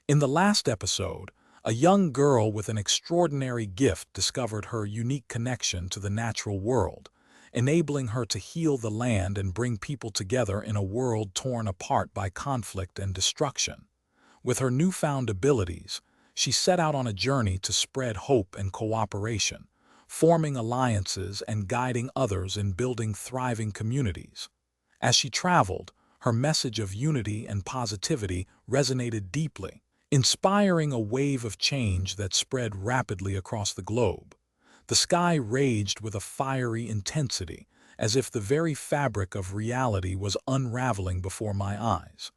In the last episode, a young girl with an extraordinary gift discovered her unique connection to the natural world, enabling her to heal the land and bring people together in a world torn apart by conflict and destruction. With her newfound abilities, she set out on a journey to spread hope and cooperation, forming alliances and guiding others in building thriving communities. As she traveled, her message of unity and positivity resonated deeply, inspiring a wave of change that spread rapidly across the globe. The sky raged with a fiery intensity, as if the very fabric of reality was unraveling before my eyes.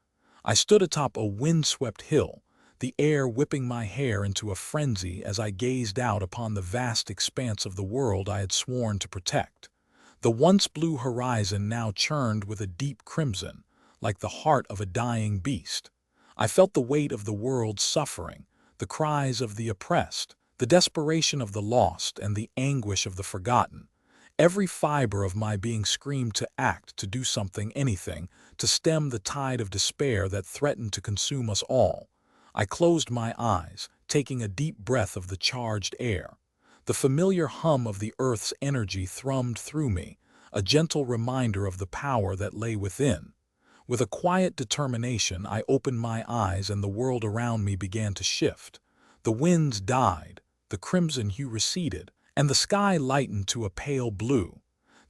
I stood atop a windswept hill, the air whipping my hair into a frenzy as I gazed out upon the vast expanse of the world I had sworn to protect. The once blue horizon now churned with a deep crimson, like the heart of a dying beast. I felt the weight of the world's suffering, the cries of the oppressed, the desperation of the lost, and the anguish of the forgotten. Every fiber of my being screamed to act, to do something, anything, to stem the tide of despair that threatened to consume us all. I closed my eyes, taking a deep breath of the charged air. The familiar hum of the earth's energy thrummed through me, a gentle reminder of the power that lay within. With a quiet determination, I opened my eyes and the world around me began to shift. The winds died, the crimson hue receded, and the sky lightened to a pale blue.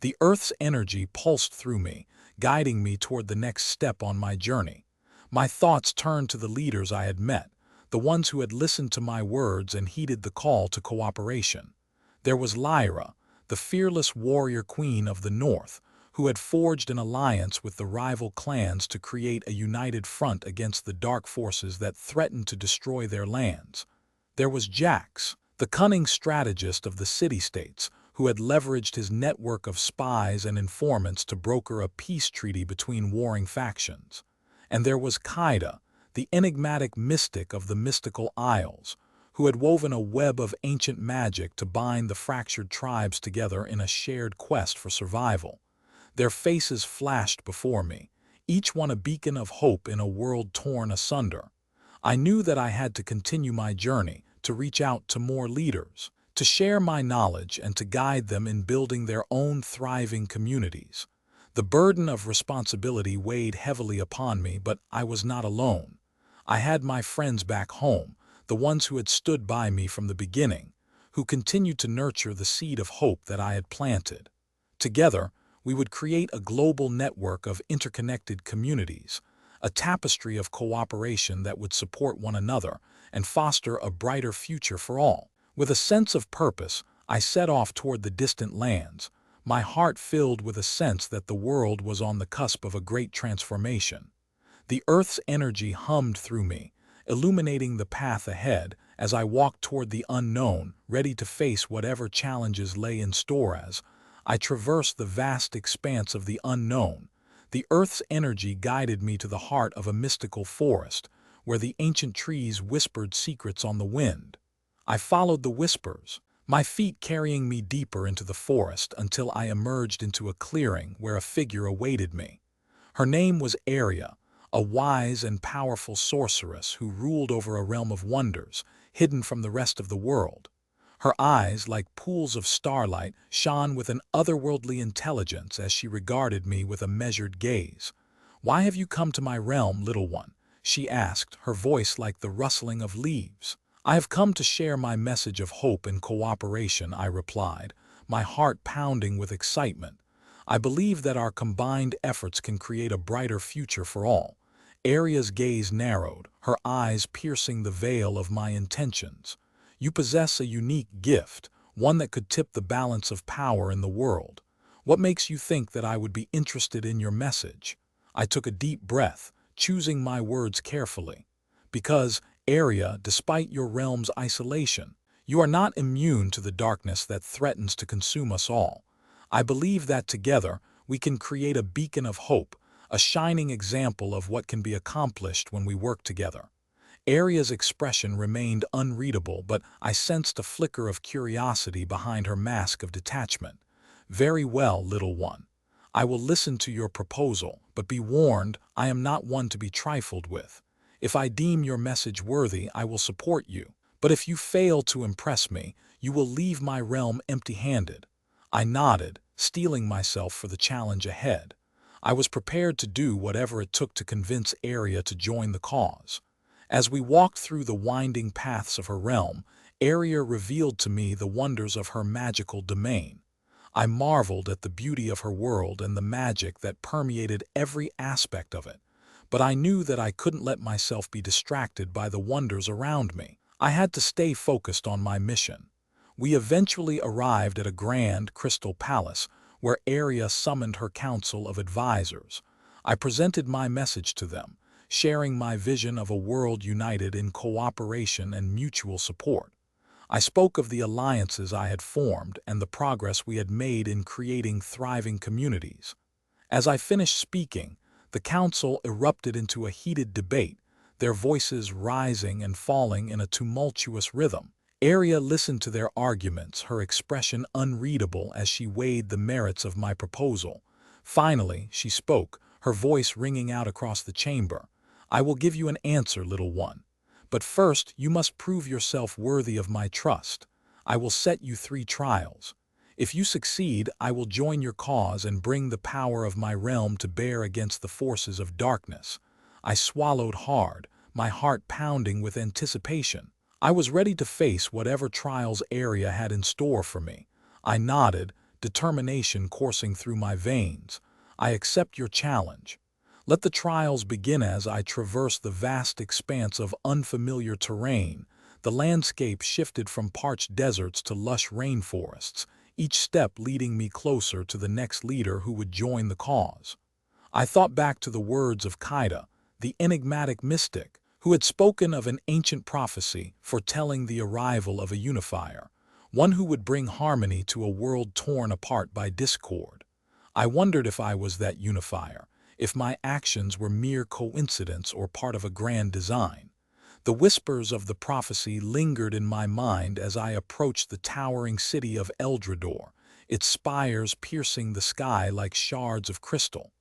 The earth's energy pulsed through me, guiding me toward the next step on my journey. My thoughts turned to the leaders I had met, the ones who had listened to my words and heeded the call to cooperation. There was Lyra, the fearless warrior queen of the North, who had forged an alliance with the rival clans to create a united front against the dark forces that threatened to destroy their lands. There was Jax, the cunning strategist of the city-states, who had leveraged his network of spies and informants to broker a peace treaty between warring factions. And there was Kaida, the enigmatic mystic of the mystical isles, who had woven a web of ancient magic to bind the fractured tribes together in a shared quest for survival. Their faces flashed before me, each one a beacon of hope in a world torn asunder. I knew that I had to continue my journey, to reach out to more leaders, to share my knowledge and to guide them in building their own thriving communities. The burden of responsibility weighed heavily upon me, but I was not alone. I had my friends back home, the ones who had stood by me from the beginning, who continued to nurture the seed of hope that I had planted. Together, we would create a global network of interconnected communities, a tapestry of cooperation that would support one another and foster a brighter future for all. With a sense of purpose, I set off toward the distant lands, my heart filled with a sense that the world was on the cusp of a great transformation. The earth's energy hummed through me, illuminating the path ahead as I walked toward the unknown, ready to face whatever challenges lay in store. As I traversed the vast expanse of the unknown, the earth's energy guided me to the heart of a mystical forest, where the ancient trees whispered secrets on the wind. I followed the whispers, my feet carrying me deeper into the forest until I emerged into a clearing where a figure awaited me. Her name was Aria, a wise and powerful sorceress who ruled over a realm of wonders, hidden from the rest of the world. Her eyes, like pools of starlight, shone with an otherworldly intelligence as she regarded me with a measured gaze. "Why have you come to my realm, little one?" she asked, her voice like the rustling of leaves. "I have come to share my message of hope and cooperation," I replied, my heart pounding with excitement. "I believe that our combined efforts can create a brighter future for all." Aria's gaze narrowed, her eyes piercing the veil of my intentions. "You possess a unique gift, one that could tip the balance of power in the world. What makes you think that I would be interested in your message?" I took a deep breath, choosing my words carefully. "Because, Aria, despite your realm's isolation, you are not immune to the darkness that threatens to consume us all. I believe that together we can create a beacon of hope, a shining example of what can be accomplished when we work together." Aria's expression remained unreadable, but I sensed a flicker of curiosity behind her mask of detachment. "Very well, little one. I will listen to your proposal, but be warned, I am not one to be trifled with. If I deem your message worthy, I will support you. But if you fail to impress me, you will leave my realm empty-handed." I nodded, steeling myself for the challenge ahead. I was prepared to do whatever it took to convince Arya to join the cause. As we walked through the winding paths of her realm, Arya revealed to me the wonders of her magical domain. I marveled at the beauty of her world and the magic that permeated every aspect of it. But I knew that I couldn't let myself be distracted by the wonders around me. I had to stay focused on my mission. We eventually arrived at a grand crystal palace where Arya summoned her council of advisors. I presented my message to them, sharing my vision of a world united in cooperation and mutual support. I spoke of the alliances I had formed and the progress we had made in creating thriving communities. As I finished speaking, the council erupted into a heated debate, their voices rising and falling in a tumultuous rhythm. Arya listened to their arguments, her expression unreadable as she weighed the merits of my proposal. Finally, she spoke, her voice ringing out across the chamber. "I will give you an answer, little one. But first, you must prove yourself worthy of my trust. I will set you 3 trials. If you succeed, I will join your cause and bring the power of my realm to bear against the forces of darkness." I swallowed hard, my heart pounding with anticipation. I was ready to face whatever trials Arya had in store for me. I nodded, determination coursing through my veins. "I accept your challenge." Let the trials begin. As I traversed the vast expanse of unfamiliar terrain, the landscape shifted from parched deserts to lush rainforests, each step leading me closer to the next leader who would join the cause. I thought back to the words of Kaida, the enigmatic mystic, who had spoken of an ancient prophecy foretelling the arrival of a unifier, one who would bring harmony to a world torn apart by discord. I wondered if I was that unifier, if my actions were mere coincidence or part of a grand design. The whispers of the prophecy lingered in my mind as I approached the towering city of Eldrador, its spires piercing the sky like shards of crystal.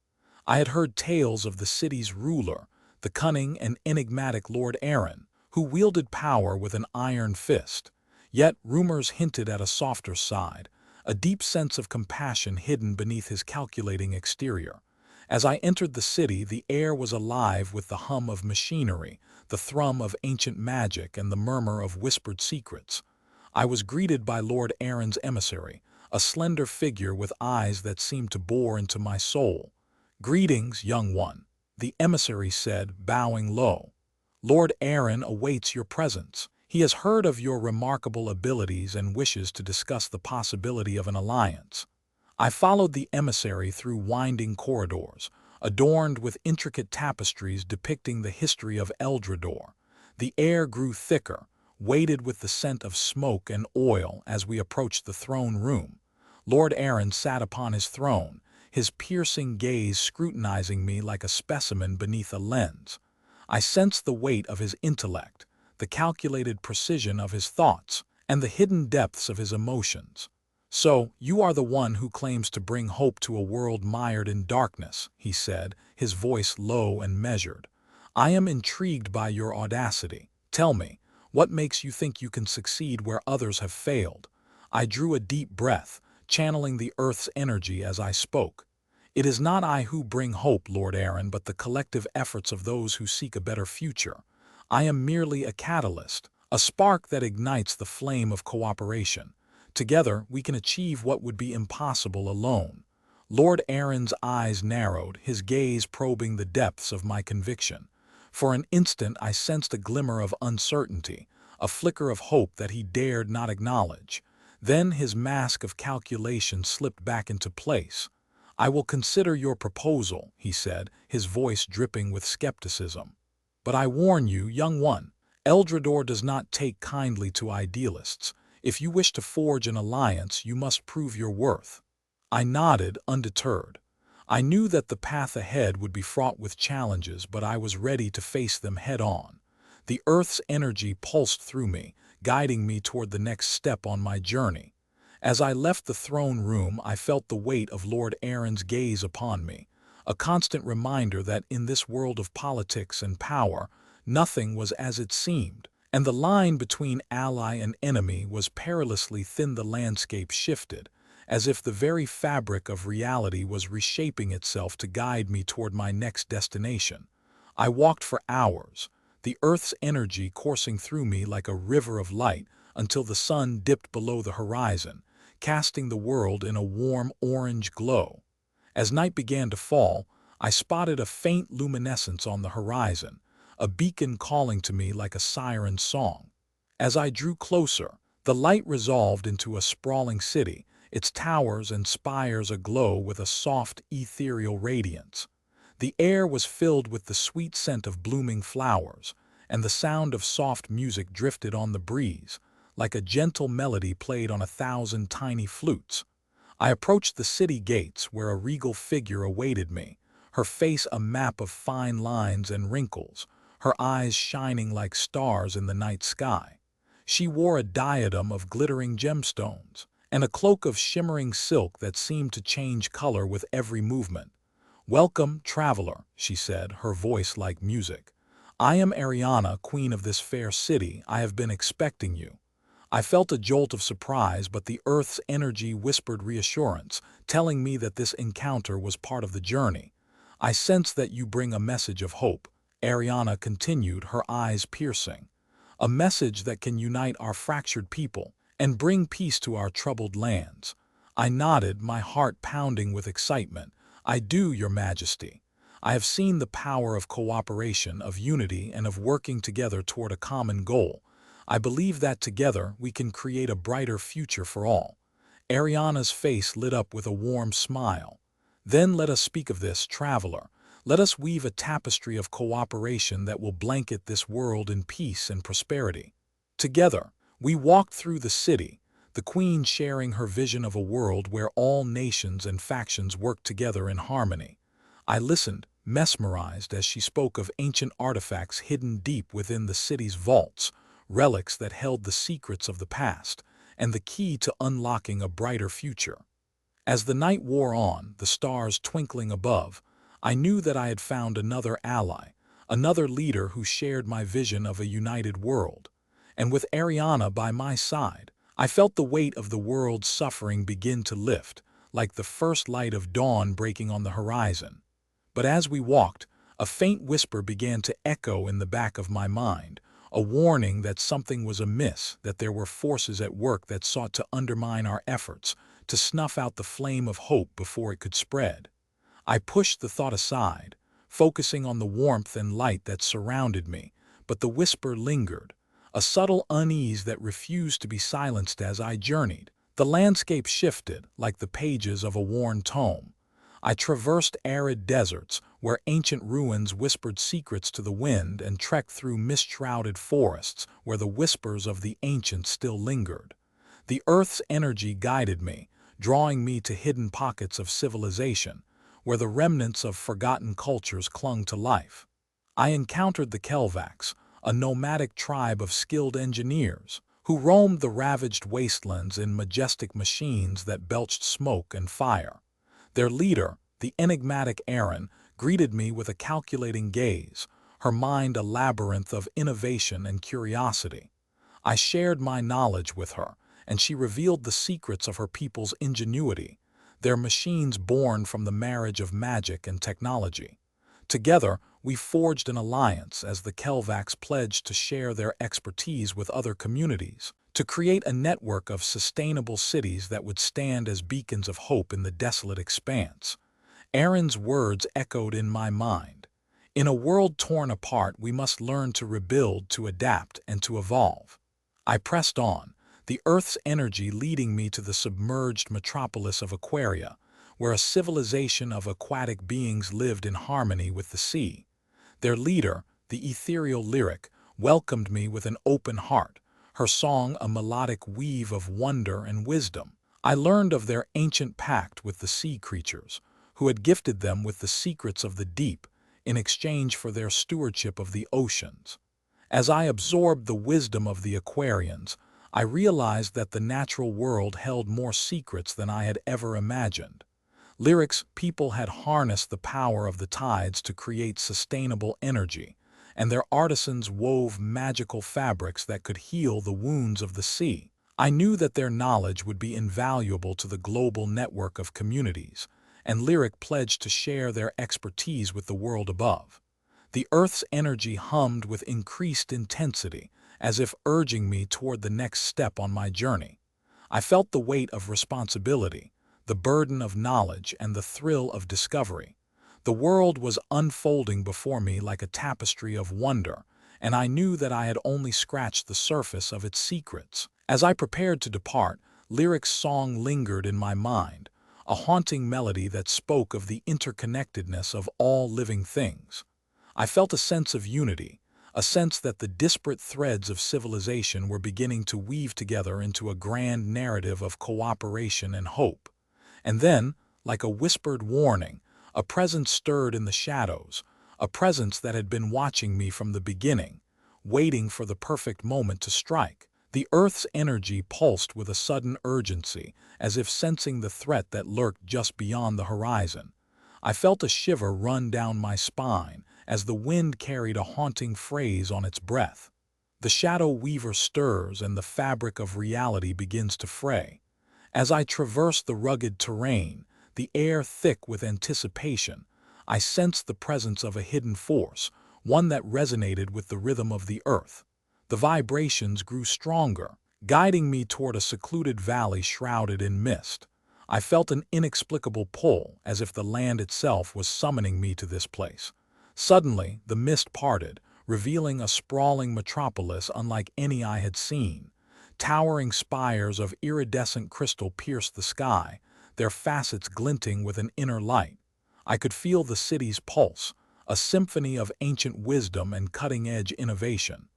I had heard tales of the city's ruler, the cunning and enigmatic Lord Aaron, who wielded power with an iron fist. Yet rumors hinted at a softer side, a deep sense of compassion hidden beneath his calculating exterior. As I entered the city, the air was alive with the hum of machinery, the thrum of ancient magic, and the murmur of whispered secrets. I was greeted by Lord Aaron's emissary, a slender figure with eyes that seemed to bore into my soul. "Greetings, young one," the emissary said, bowing low. "Lord Aaron awaits your presence. He has heard of your remarkable abilities and wishes to discuss the possibility of an alliance." I followed the emissary through winding corridors, adorned with intricate tapestries depicting the history of Eldrador. The air grew thicker, weighted with the scent of smoke and oil as we approached the throne room. Lord Aaron sat upon his throne, his piercing gaze scrutinizing me like a specimen beneath a lens. I sensed the weight of his intellect, the calculated precision of his thoughts, and the hidden depths of his emotions. "So, you are the one who claims to bring hope to a world mired in darkness," he said, his voice low and measured. "I am intrigued by your audacity. Tell me, what makes you think you can succeed where others have failed?" I drew a deep breath, channeling the Earth's energy as I spoke. "It is not I who bring hope, Lord Aaron, but the collective efforts of those who seek a better future. I am merely a catalyst, a spark that ignites the flame of cooperation. Together, we can achieve what would be impossible alone." Lord Aaron's eyes narrowed, his gaze probing the depths of my conviction. For an instant, I sensed a glimmer of uncertainty, a flicker of hope that he dared not acknowledge. Then his mask of calculation slipped back into place. "I will consider your proposal," he said, his voice dripping with skepticism. "But I warn you, young one, Eldrador does not take kindly to idealists. If you wish to forge an alliance, you must prove your worth." I nodded, undeterred. I knew that the path ahead would be fraught with challenges, but I was ready to face them head-on. The Earth's energy pulsed through me, guiding me toward the next step on my journey. As I left the throne room, I felt the weight of Lord Aaron's gaze upon me, a constant reminder that in this world of politics and power, Nothing was as it seemed, and the line between ally and enemy was perilously thin. The landscape shifted, as if the very fabric of reality was reshaping itself to guide me toward my next destination. I walked for hours, the Earth's energy coursing through me like a river of light until the sun dipped below the horizon, casting the world in a warm orange glow. As night began to fall, I spotted a faint luminescence on the horizon, a beacon calling to me like a siren's song. As I drew closer, the light resolved into a sprawling city, its towers and spires aglow with a soft, ethereal radiance. The air was filled with the sweet scent of blooming flowers, and the sound of soft music drifted on the breeze, like a gentle melody played on 1,000 tiny flutes. I approached the city gates where a regal figure awaited me, her face a map of fine lines and wrinkles, her eyes shining like stars in the night sky. She wore a diadem of glittering gemstones, and a cloak of shimmering silk that seemed to change color with every movement. "Welcome, traveler," she said, her voice like music. "I am Ariana, queen of this fair city. I have been expecting you." I felt a jolt of surprise, but the Earth's energy whispered reassurance, telling me that this encounter was part of the journey. "I sense that you bring a message of hope," Ariana continued, her eyes piercing. "A message that can unite our fractured people and bring peace to our troubled lands." I nodded, my heart pounding with excitement. "I do, Your Majesty. I have seen the power of cooperation, of unity, and of working together toward a common goal. I believe that together we can create a brighter future for all." Ariana's face lit up with a warm smile. "Then let us speak of this, traveler. Let us weave a tapestry of cooperation that will blanket this world in peace and prosperity." Together, we walked through the city, the queen sharing her vision of a world where all nations and factions work together in harmony. I listened, mesmerized, as she spoke of ancient artifacts hidden deep within the city's vaults, relics that held the secrets of the past and the key to unlocking a brighter future. As the night wore on, the stars twinkling above, I knew that I had found another ally, another leader who shared my vision of a united world. And with Ariana by my side, I felt the weight of the world's suffering begin to lift, like the first light of dawn breaking on the horizon. But as we walked, a faint whisper began to echo in the back of my mind, a warning that something was amiss, that there were forces at work that sought to undermine our efforts, to snuff out the flame of hope before it could spread. I pushed the thought aside, focusing on the warmth and light that surrounded me, but the whisper lingered, a subtle unease that refused to be silenced. As I journeyed, the landscape shifted like the pages of a worn tome. I traversed arid deserts where ancient ruins whispered secrets to the wind, and trekked through mist-shrouded forests where the whispers of the ancients still lingered. The Earth's energy guided me, drawing me to hidden pockets of civilization, where the remnants of forgotten cultures clung to life. I encountered the Kelvax, a nomadic tribe of skilled engineers who roamed the ravaged wastelands in majestic machines that belched smoke and fire. Their leader, the enigmatic Erin, greeted me with a calculating gaze, her mind a labyrinth of innovation and curiosity. I shared my knowledge with her, and she revealed the secrets of her people's ingenuity, their machines born from the marriage of magic and technology. Together, we forged an alliance as the Kelvax pledged to share their expertise with other communities, to create a network of sustainable cities that would stand as beacons of hope in the desolate expanse. Erin's words echoed in my mind. In a world torn apart, we must learn to rebuild, to adapt, and to evolve. I pressed on, the Earth's energy leading me to the submerged metropolis of Aquaria, where a civilization of aquatic beings lived in harmony with the sea. Their leader, the ethereal Lyric, welcomed me with an open heart, her song a melodic weave of wonder and wisdom. I learned of their ancient pact with the sea creatures, who had gifted them with the secrets of the deep in exchange for their stewardship of the oceans. As I absorbed the wisdom of the Aquarians, I realized that the natural world held more secrets than I had ever imagined. Lyric's people had harnessed the power of the tides to create sustainable energy, and their artisans wove magical fabrics that could heal the wounds of the sea. I knew that their knowledge would be invaluable to the global network of communities, and Lyric pledged to share their expertise with the world above. The Earth's energy hummed with increased intensity, as if urging me toward the next step on my journey. I felt the weight of responsibility, the burden of knowledge, and the thrill of discovery. The world was unfolding before me like a tapestry of wonder, and I knew that I had only scratched the surface of its secrets. As I prepared to depart, Lyric's song lingered in my mind, a haunting melody that spoke of the interconnectedness of all living things. I felt a sense of unity, a sense that the disparate threads of civilization were beginning to weave together into a grand narrative of cooperation and hope. And then, like a whispered warning, a presence stirred in the shadows, a presence that had been watching me from the beginning, waiting for the perfect moment to strike. The Earth's energy pulsed with a sudden urgency, as if sensing the threat that lurked just beyond the horizon. I felt a shiver run down my spine as the wind carried a haunting phrase on its breath. The shadow weaver stirs and the fabric of reality begins to fray. As I traversed the rugged terrain, the air thick with anticipation, I sensed the presence of a hidden force, one that resonated with the rhythm of the earth. The vibrations grew stronger, guiding me toward a secluded valley shrouded in mist. I felt an inexplicable pull, as if the land itself was summoning me to this place. Suddenly, the mist parted, revealing a sprawling metropolis unlike any I had seen. Towering spires of iridescent crystal pierced the sky, their facets glinting with an inner light. I could feel the city's pulse, a symphony of ancient wisdom and cutting-edge innovation.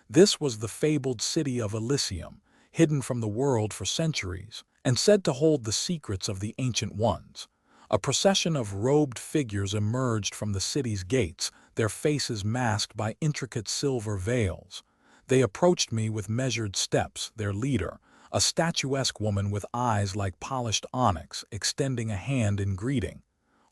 This was the fabled city of Elysium, hidden from the world for centuries, and said to hold the secrets of the Ancient Ones. A procession of robed figures emerged from the city's gates, their faces masked by intricate silver veils. They approached me with measured steps, their leader, a statuesque woman with eyes like polished onyx, extending a hand in greeting.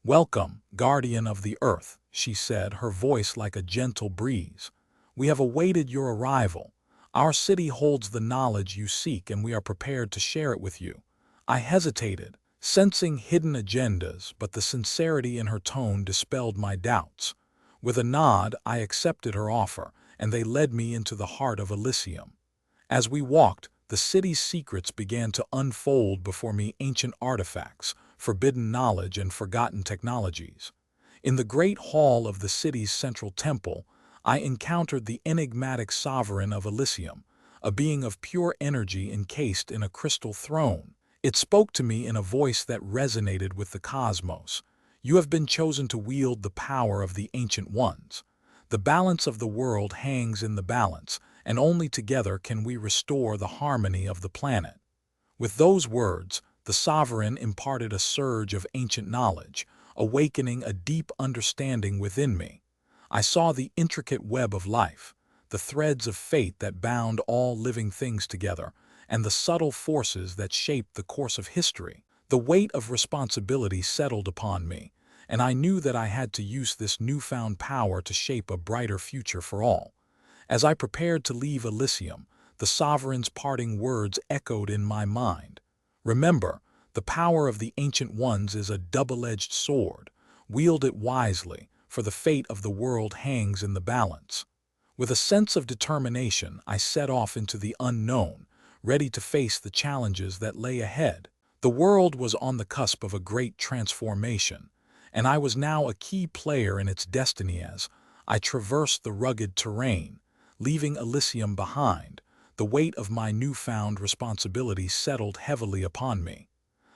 "Welcome, guardian of the earth," she said, her voice like a gentle breeze. "We have awaited your arrival. Our city holds the knowledge you seek, and we are prepared to share it with you." I hesitated, sensing hidden agendas, but the sincerity in her tone dispelled my doubts. With a nod, I accepted her offer, and they led me into the heart of Elysium. As we walked, the city's secrets began to unfold before me: ancient artifacts, forbidden knowledge, and forgotten technologies. In the great hall of the city's central temple, I encountered the enigmatic sovereign of Elysium, a being of pure energy encased in a crystal throne. It spoke to me in a voice that resonated with the cosmos. "You have been chosen to wield the power of the Ancient Ones. The balance of the world hangs in the balance, and only together can we restore the harmony of the planet." With those words, the sovereign imparted a surge of ancient knowledge, awakening a deep understanding within me. I saw the intricate web of life, the threads of fate that bound all living things together, and the subtle forces that shaped the course of history. The weight of responsibility settled upon me, and I knew that I had to use this newfound power to shape a brighter future for all. As I prepared to leave Elysium, the sovereign's parting words echoed in my mind. "Remember, the power of the Ancient Ones is a double-edged sword. Wield it wisely, for the fate of the world hangs in the balance." With a sense of determination, I set off into the unknown, ready to face the challenges that lay ahead. The world was on the cusp of a great transformation, and I was now a key player in its destiny. As I traversed the rugged terrain, leaving Elysium behind, the weight of my newfound responsibility settled heavily upon me.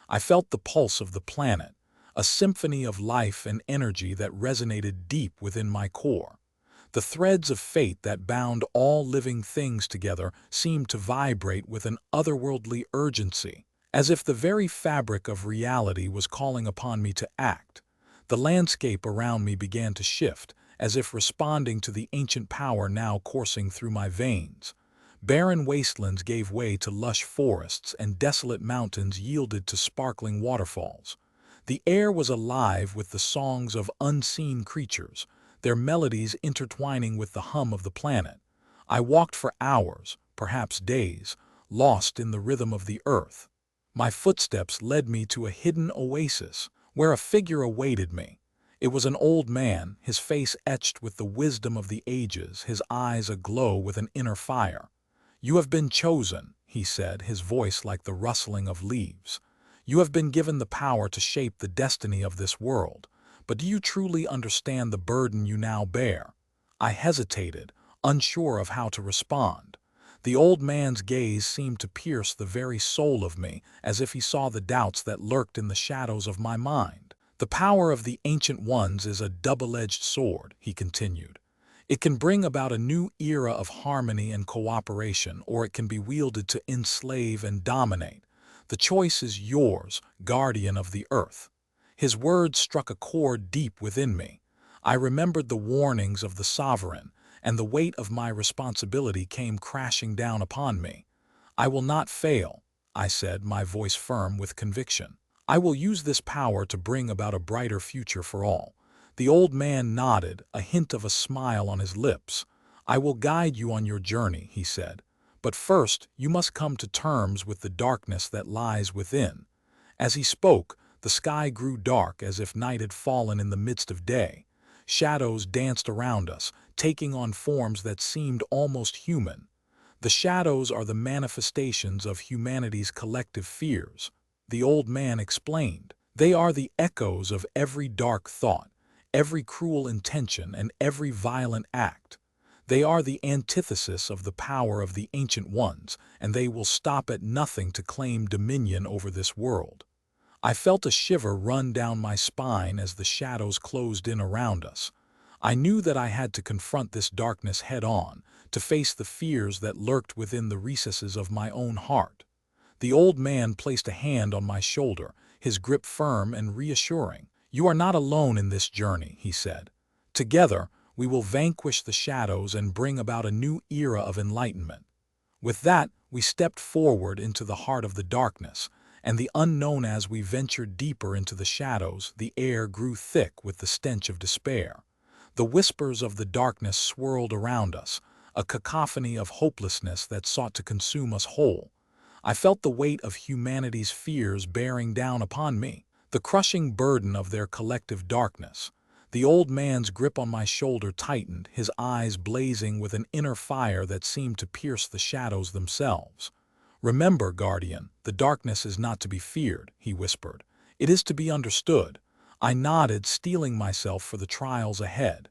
I felt the pulse of the planet, a symphony of life and energy that resonated deep within my core. The threads of fate that bound all living things together seemed to vibrate with an otherworldly urgency, as if the very fabric of reality was calling upon me to act. The landscape around me began to shift, as if responding to the ancient power now coursing through my veins. Barren wastelands gave way to lush forests, and desolate mountains yielded to sparkling waterfalls. The air was alive with the songs of unseen creatures, their melodies intertwining with the hum of the planet. I walked for hours, perhaps days, lost in the rhythm of the earth. My footsteps led me to a hidden oasis, where a figure awaited me. It was an old man, his face etched with the wisdom of the ages, his eyes aglow with an inner fire. "You have been chosen," he said, his voice like the rustling of leaves. "You have been given the power to shape the destiny of this world. But do you truly understand the burden you now bear?" I hesitated, unsure of how to respond. The old man's gaze seemed to pierce the very soul of me, as if he saw the doubts that lurked in the shadows of my mind. "The power of the Ancient Ones is a double-edged sword," he continued. "It can bring about a new era of harmony and cooperation, or it can be wielded to enslave and dominate. The choice is yours, guardian of the earth." His words struck a chord deep within me. I remembered the warnings of the sovereign, and the weight of my responsibility came crashing down upon me. "I will not fail," I said, my voice firm with conviction. "I will use this power to bring about a brighter future for all." The old man nodded, a hint of a smile on his lips. "I will guide you on your journey," he said. "But first, you must come to terms with the darkness that lies within." As he spoke, the sky grew dark as if night had fallen in the midst of day. Shadows danced around us, taking on forms that seemed almost human. "The shadows are the manifestations of humanity's collective fears," the old man explained. "They are the echoes of every dark thought, every cruel intention, and every violent act. They are the antithesis of the power of the Ancient Ones, and they will stop at nothing to claim dominion over this world." I felt a shiver run down my spine as the shadows closed in around us. I knew that I had to confront this darkness head-on, to face the fears that lurked within the recesses of my own heart. The old man placed a hand on my shoulder, his grip firm and reassuring. "You are not alone in this journey," he said. "Together, we will vanquish the shadows and bring about a new era of enlightenment." With that, we stepped forward into the heart of the darkness, and the unknown. As we ventured deeper into the shadows, the air grew thick with the stench of despair. The whispers of the darkness swirled around us, a cacophony of hopelessness that sought to consume us whole. I felt the weight of humanity's fears bearing down upon me, the crushing burden of their collective darkness. The old man's grip on my shoulder tightened, his eyes blazing with an inner fire that seemed to pierce the shadows themselves. "Remember, guardian, the darkness is not to be feared," he whispered. "It is to be understood." I nodded, steeling myself for the trials ahead.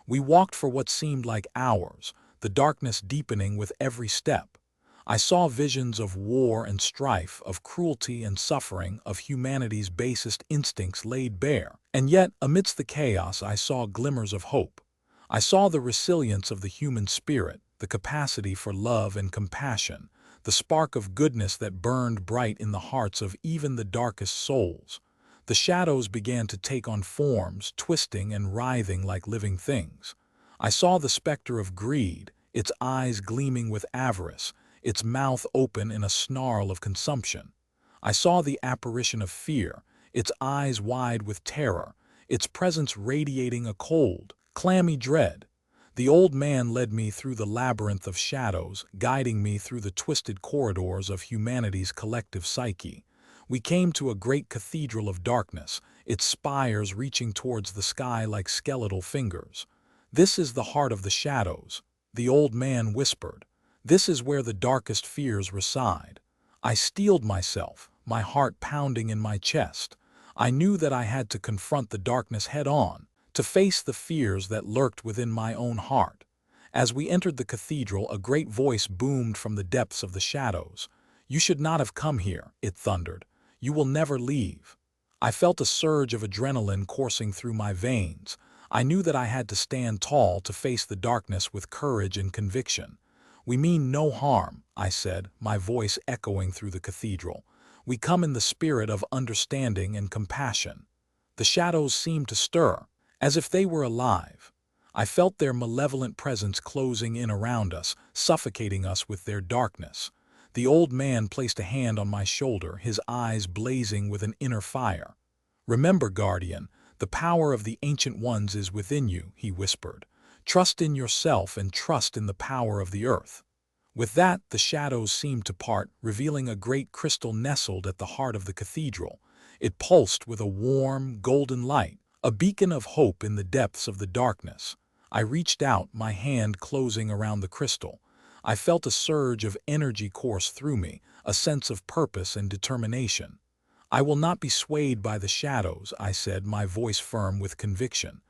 We walked for what seemed like hours, the darkness deepening with every step. I saw visions of war and strife, of cruelty and suffering, of humanity's basest instincts laid bare. And yet, amidst the chaos, I saw glimmers of hope. I saw the resilience of the human spirit, the capacity for love and compassion, the spark of goodness that burned bright in the hearts of even the darkest souls. The shadows began to take on forms, twisting and writhing like living things. I saw the specter of greed, its eyes gleaming with avarice, its mouth open in a snarl of consumption. I saw the apparition of fear, its eyes wide with terror, its presence radiating a cold, clammy dread. The old man led me through the labyrinth of shadows, guiding me through the twisted corridors of humanity's collective psyche. We came to a great cathedral of darkness, its spires reaching towards the sky like skeletal fingers. "This is the heart of the shadows," the old man whispered. "This is where the darkest fears reside." I steeled myself, my heart pounding in my chest. I knew that I had to confront the darkness head-on, to face the fears that lurked within my own heart. As we entered the cathedral, a great voice boomed from the depths of the shadows. "You should not have come here," it thundered. "You will never leave." I felt a surge of adrenaline coursing through my veins. I knew that I had to stand tall, to face the darkness with courage and conviction. "We mean no harm," I said, my voice echoing through the cathedral. "We come in the spirit of understanding and compassion." The shadows seemed to stir, as if they were alive. I felt their malevolent presence closing in around us, suffocating us with their darkness. The old man placed a hand on my shoulder, his eyes blazing with an inner fire. "Remember, guardian, "The power of the Ancient Ones is within you," he whispered. "Trust in yourself and trust in the power of the earth." With that, the shadows seemed to part, revealing a great crystal nestled at the heart of the cathedral. It pulsed with a warm, golden light, a beacon of hope in the depths of the darkness. I reached out, my hand closing around the crystal. I felt a surge of energy course through me, a sense of purpose and determination. "I will not be swayed by the shadows," I said, my voice firm with conviction.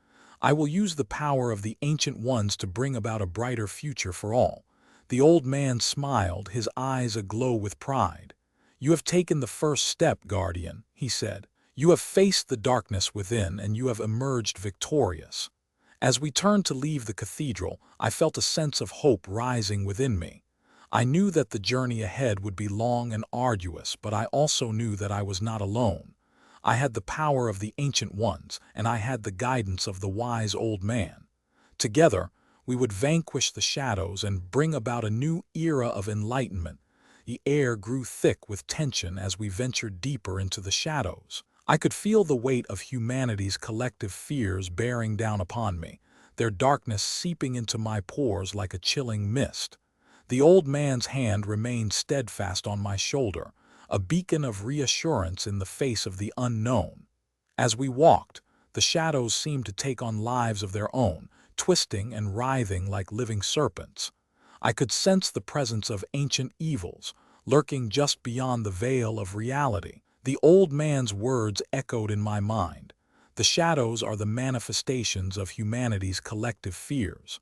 "I will use the power of the Ancient Ones to bring about a brighter future for all." The old man smiled, his eyes aglow with pride. "You have taken the first step, Guardian," he said. "You have faced the darkness within, and you have emerged victorious." As we turned to leave the cathedral, I felt a sense of hope rising within me. I knew that the journey ahead would be long and arduous, but I also knew that I was not alone. I had the power of the Ancient Ones, and I had the guidance of the wise old man. Together, we would vanquish the shadows and bring about a new era of enlightenment. The air grew thick with tension as we ventured deeper into the shadows. I could feel the weight of humanity's collective fears bearing down upon me, their darkness seeping into my pores like a chilling mist. The old man's hand remained steadfast on my shoulder, a beacon of reassurance in the face of the unknown. As we walked, the shadows seemed to take on lives of their own, twisting and writhing like living serpents. I could sense the presence of ancient evils, lurking just beyond the veil of reality. The old man's words echoed in my mind. "The shadows are the manifestations of humanity's collective fears."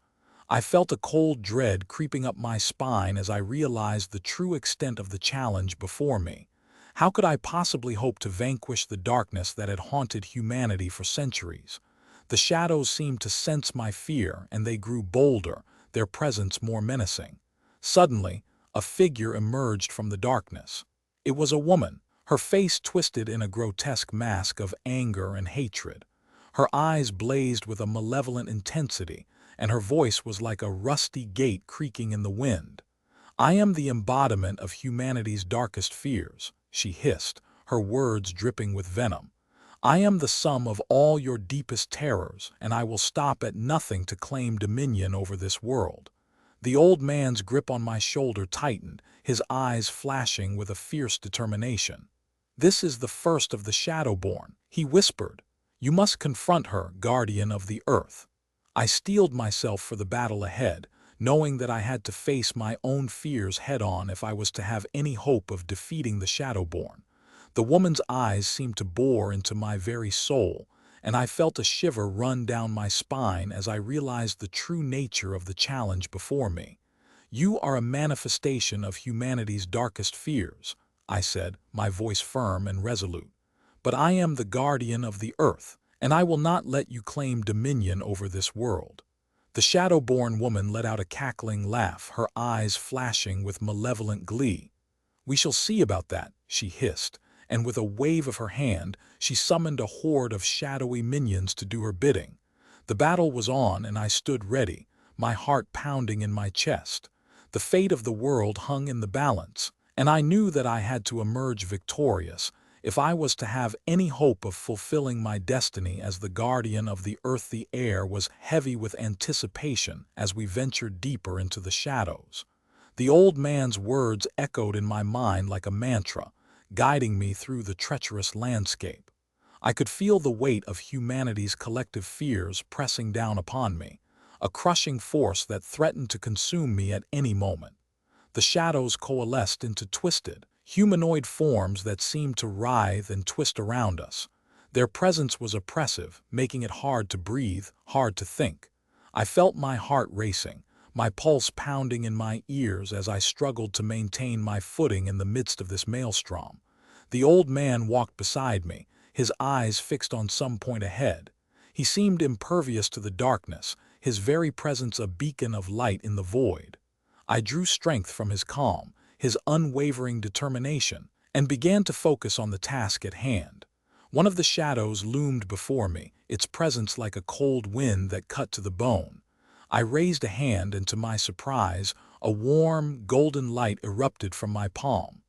I felt a cold dread creeping up my spine as I realized the true extent of the challenge before me. How could I possibly hope to vanquish the darkness that had haunted humanity for centuries? The shadows seemed to sense my fear, and they grew bolder, their presence more menacing. Suddenly, a figure emerged from the darkness. It was a woman, her face twisted in a grotesque mask of anger and hatred. Her eyes blazed with a malevolent intensity, and her voice was like a rusty gate creaking in the wind. "I am the embodiment of humanity's darkest fears," she hissed, her words dripping with venom. "I am the sum of all your deepest terrors, and I will stop at nothing to claim dominion over this world." The old man's grip on my shoulder tightened, his eyes flashing with a fierce determination. "This is the first of the Shadowborn," he whispered. "You must confront her, guardian of the earth." I steeled myself for the battle ahead, knowing that I had to face my own fears head-on if I was to have any hope of defeating the Shadowborn. The woman's eyes seemed to bore into my very soul, and I felt a shiver run down my spine as I realized the true nature of the challenge before me. "You are a manifestation of humanity's darkest fears," I said, my voice firm and resolute. "But I am the guardian of the earth, and I will not let you claim dominion over this world." The Shadowborn woman let out a cackling laugh, her eyes flashing with malevolent glee. "We shall see about that," she hissed, and with a wave of her hand, she summoned a horde of shadowy minions to do her bidding. The battle was on, and I stood ready, my heart pounding in my chest. The fate of the world hung in the balance, and I knew that I had to emerge victorious if I was to have any hope of fulfilling my destiny as the guardian of the earth. The air was heavy with anticipation as we ventured deeper into the shadows. The old man's words echoed in my mind like a mantra, guiding me through the treacherous landscape. I could feel the weight of humanity's collective fears pressing down upon me, a crushing force that threatened to consume me at any moment. The shadows coalesced into twisted, humanoid forms that seemed to writhe and twist around us. Their presence was oppressive, making it hard to breathe, hard to think. I felt my heart racing, my pulse pounding in my ears as I struggled to maintain my footing in the midst of this maelstrom. The old man walked beside me, his eyes fixed on some point ahead. He seemed impervious to the darkness, his very presence a beacon of light in the void. I drew strength from his calm, his unwavering determination, and began to focus on the task at hand. One of the shadows loomed before me, its presence like a cold wind that cut to the bone. I raised a hand, and to my surprise, a warm, golden light erupted from my palm.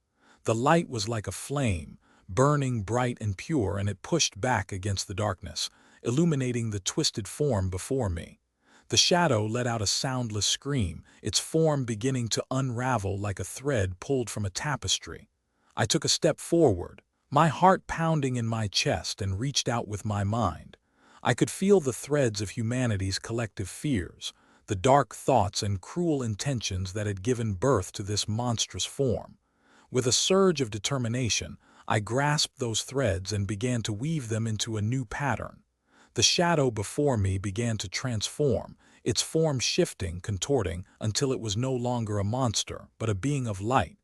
The light was like a flame, burning bright and pure, and it pushed back against the darkness, illuminating the twisted form before me. The shadow let out a soundless scream, its form beginning to unravel like a thread pulled from a tapestry. I took a step forward, my heart pounding in my chest, and reached out with my mind. I could feel the threads of humanity's collective fears, the dark thoughts and cruel intentions that had given birth to this monstrous form. With a surge of determination, I grasped those threads and began to weave them into a new pattern. The shadow before me began to transform, its form shifting, contorting, until it was no longer a monster, but a being of light.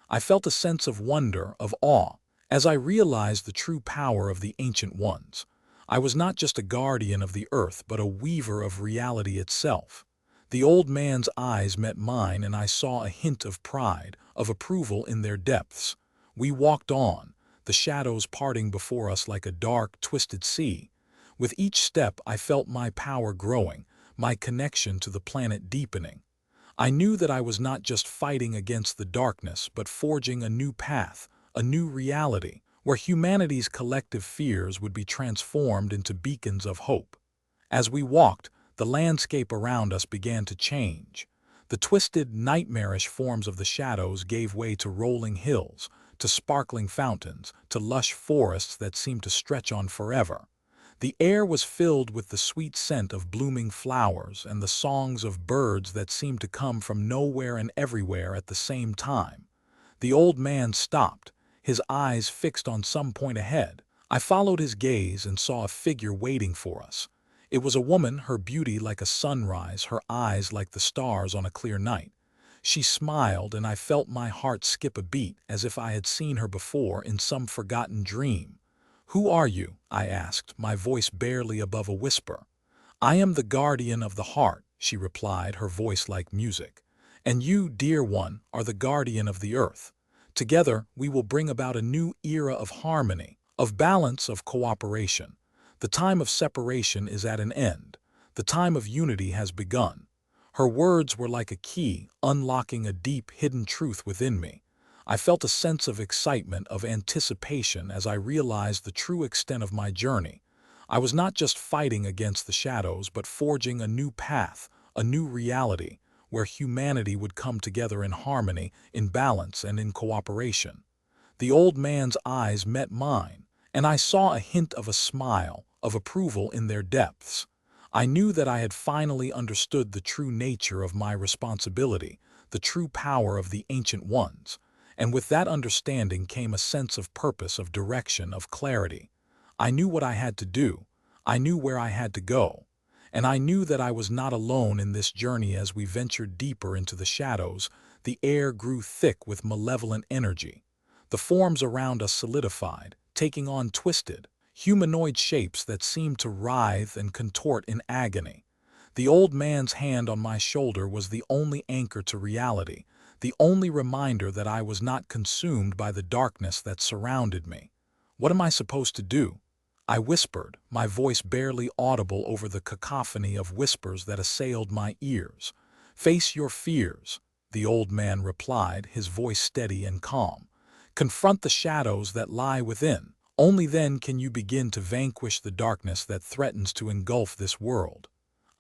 I felt a sense of wonder, of awe, as I realized the true power of the Ancient Ones. I was not just a guardian of the earth, but a weaver of reality itself. The old man's eyes met mine, and I saw a hint of pride, of approval in their depths. We walked on, the shadows parting before us like a dark, twisted sea. With each step, I felt my power growing, my connection to the planet deepening. I knew that I was not just fighting against the darkness, but forging a new path, a new reality, where humanity's collective fears would be transformed into beacons of hope. As we walked, the landscape around us began to change. The twisted, nightmarish forms of the shadows gave way to rolling hills, to sparkling fountains, to lush forests that seemed to stretch on forever. The air was filled with the sweet scent of blooming flowers and the songs of birds that seemed to come from nowhere and everywhere at the same time. The old man stopped, his eyes fixed on some point ahead. I followed his gaze and saw a figure waiting for us. It was a woman, her beauty like a sunrise, her eyes like the stars on a clear night. She smiled, and I felt my heart skip a beat, as if I had seen her before in some forgotten dream. "Who are you?" I asked, my voice barely above a whisper. "I am the guardian of the heart," she replied, her voice like music. "And you, dear one, are the guardian of the earth. Together, we will bring about a new era of harmony, of balance, of cooperation. The time of separation is at an end. The time of unity has begun." Her words were like a key, unlocking a deep, hidden truth within me. I felt a sense of excitement, of anticipation, as I realized the true extent of my journey. I was not just fighting against the shadows, but forging a new path, a new reality, where humanity would come together in harmony, in balance, and in cooperation. The old man's eyes met mine, and I saw a hint of a smile, of approval in their depths. I knew that I had finally understood the true nature of my responsibility, the true power of the Ancient Ones. And with that understanding came a sense of purpose, of direction, of clarity. I knew what I had to do, I knew where I had to go, and I knew that I was not alone in this journey. As we ventured deeper into the shadows, the air grew thick with malevolent energy. The forms around us solidified, taking on twisted, humanoid shapes that seemed to writhe and contort in agony. The old man's hand on my shoulder was the only anchor to reality, the only reminder that I was not consumed by the darkness that surrounded me. "What am I supposed to do?" I whispered, my voice barely audible over the cacophony of whispers that assailed my ears. "Face your fears," the old man replied, his voice steady and calm. "Confront the shadows that lie within. Only then can you begin to vanquish the darkness that threatens to engulf this world."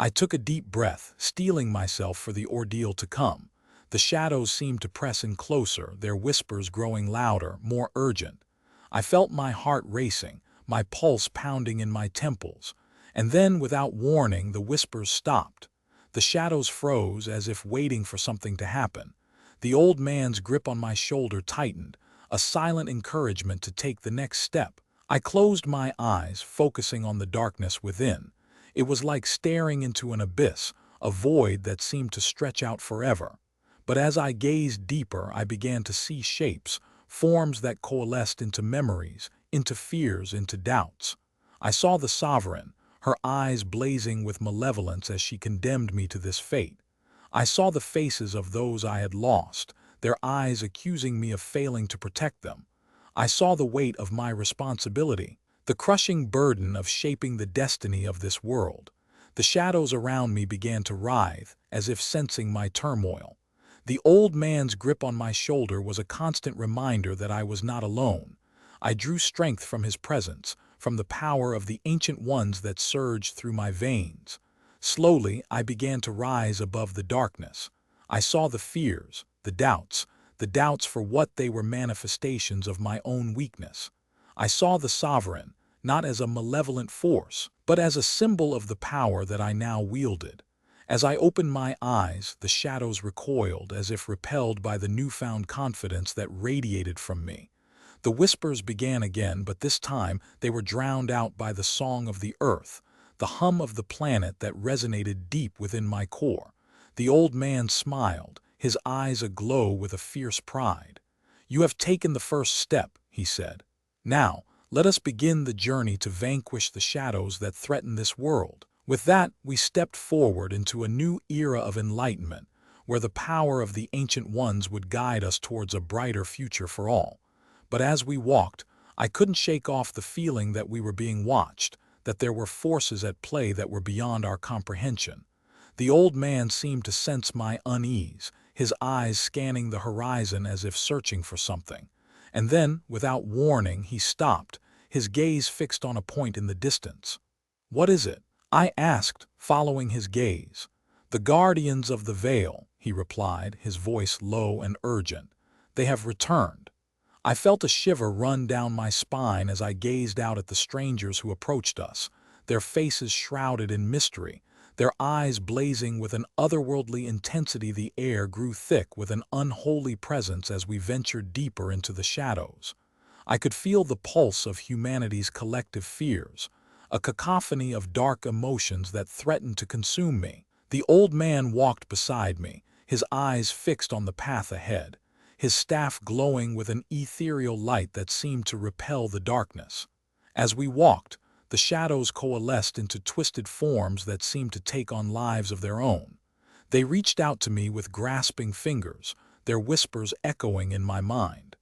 I took a deep breath, steeling myself for the ordeal to come. The shadows seemed to press in closer, their whispers growing louder, more urgent. I felt my heart racing, my pulse pounding in my temples. And then, without warning, the whispers stopped. The shadows froze, as if waiting for something to happen. The old man's grip on my shoulder tightened, a silent encouragement to take the next step. I closed my eyes, focusing on the darkness within. It was like staring into an abyss, a void that seemed to stretch out forever. But as I gazed deeper, I began to see shapes, forms that coalesced into memories, into fears, into doubts. I saw the Sovereign, her eyes blazing with malevolence as she condemned me to this fate. I saw the faces of those I had lost, their eyes accusing me of failing to protect them. I saw the weight of my responsibility, the crushing burden of shaping the destiny of this world. The shadows around me began to writhe, as if sensing my turmoil. The old man's grip on my shoulder was a constant reminder that I was not alone. I drew strength from his presence, from the power of the ancient ones that surged through my veins. Slowly, I began to rise above the darkness. I saw the fears, the doubts for what they were manifestations of my own weakness. I saw the sovereign, not as a malevolent force, but as a symbol of the power that I now wielded. As I opened my eyes, the shadows recoiled as if repelled by the newfound confidence that radiated from me. The whispers began again, but this time they were drowned out by the song of the earth, the hum of the planet that resonated deep within my core. The old man smiled, his eyes aglow with a fierce pride. "You have taken the first step," he said. "Now, let us begin the journey to vanquish the shadows that threaten this world." With that, we stepped forward into a new era of enlightenment, where the power of the ancient ones would guide us towards a brighter future for all. But as we walked, I couldn't shake off the feeling that we were being watched, that there were forces at play that were beyond our comprehension. The old man seemed to sense my unease, his eyes scanning the horizon as if searching for something. And then, without warning, he stopped, his gaze fixed on a point in the distance. "What is it?" I asked, following his gaze. "The guardians of the veil," he replied, his voice low and urgent. "They have returned." I felt a shiver run down my spine as I gazed out at the strangers who approached us, their faces shrouded in mystery, their eyes blazing with an otherworldly intensity. The air grew thick with an unholy presence as we ventured deeper into the shadows. I could feel the pulse of humanity's collective fears, a cacophony of dark emotions that threatened to consume me. The old man walked beside me, his eyes fixed on the path ahead, his staff glowing with an ethereal light that seemed to repel the darkness. As we walked, the shadows coalesced into twisted forms that seemed to take on lives of their own. They reached out to me with grasping fingers, their whispers echoing in my mind.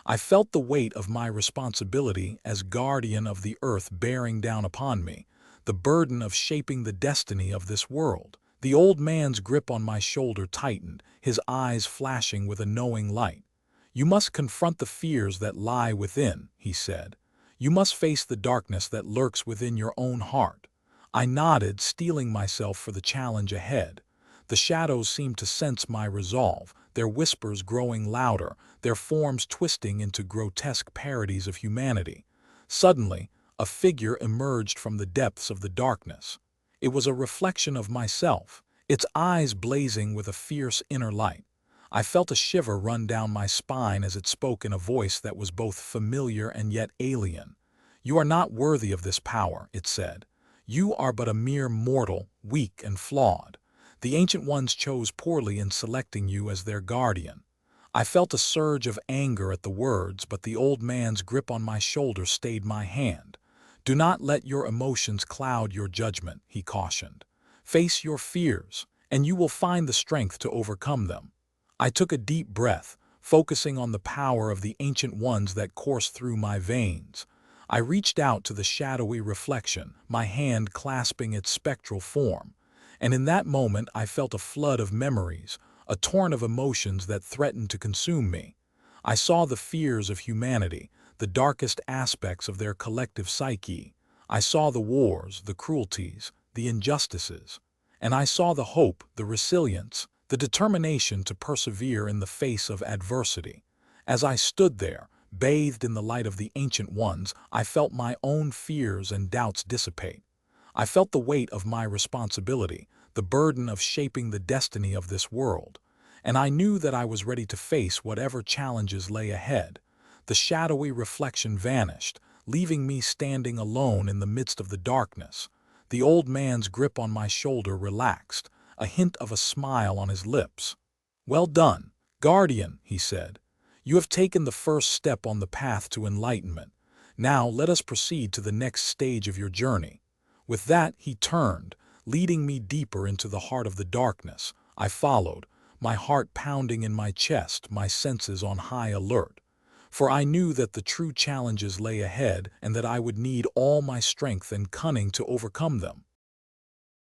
I felt the weight of my responsibility as guardian of the earth bearing down upon me, the burden of shaping the destiny of this world. The old man's grip on my shoulder tightened, his eyes flashing with a knowing light. "You must confront the fears that lie within," he said. "You must face the darkness that lurks within your own heart." I nodded, steeling myself for the challenge ahead. The shadows seemed to sense my resolve, their whispers growing louder, their forms twisting into grotesque parodies of humanity. Suddenly, a figure emerged from the depths of the darkness. It was a reflection of myself, its eyes blazing with a fierce inner light. I felt a shiver run down my spine as it spoke in a voice that was both familiar and yet alien. "You are not worthy of this power," it said. "You are but a mere mortal, weak and flawed. The Ancient Ones chose poorly in selecting you as their guardian." I felt a surge of anger at the words, but the old man's grip on my shoulder stayed my hand. "Do not let your emotions cloud your judgment," he cautioned. "Face your fears, and you will find the strength to overcome them." I took a deep breath, focusing on the power of the Ancient Ones that coursed through my veins. I reached out to the shadowy reflection, my hand clasping its spectral form. And in that moment I felt a flood of memories, a torrent of emotions that threatened to consume me. I saw the fears of humanity, the darkest aspects of their collective psyche. I saw the wars, the cruelties, the injustices. And I saw the hope, the resilience, the determination to persevere in the face of adversity. As I stood there, bathed in the light of the Ancient Ones, I felt my own fears and doubts dissipate. I felt the weight of my responsibility, the burden of shaping the destiny of this world. And I knew that I was ready to face whatever challenges lay ahead. The shadowy reflection vanished, leaving me standing alone in the midst of the darkness. The old man's grip on my shoulder relaxed, a hint of a smile on his lips. "Well done, guardian," he said. "You have taken the first step on the path to enlightenment. Now let us proceed to the next stage of your journey." With that, he turned, leading me deeper into the heart of the darkness. I followed, my heart pounding in my chest, my senses on high alert. For I knew that the true challenges lay ahead and that I would need all my strength and cunning to overcome them.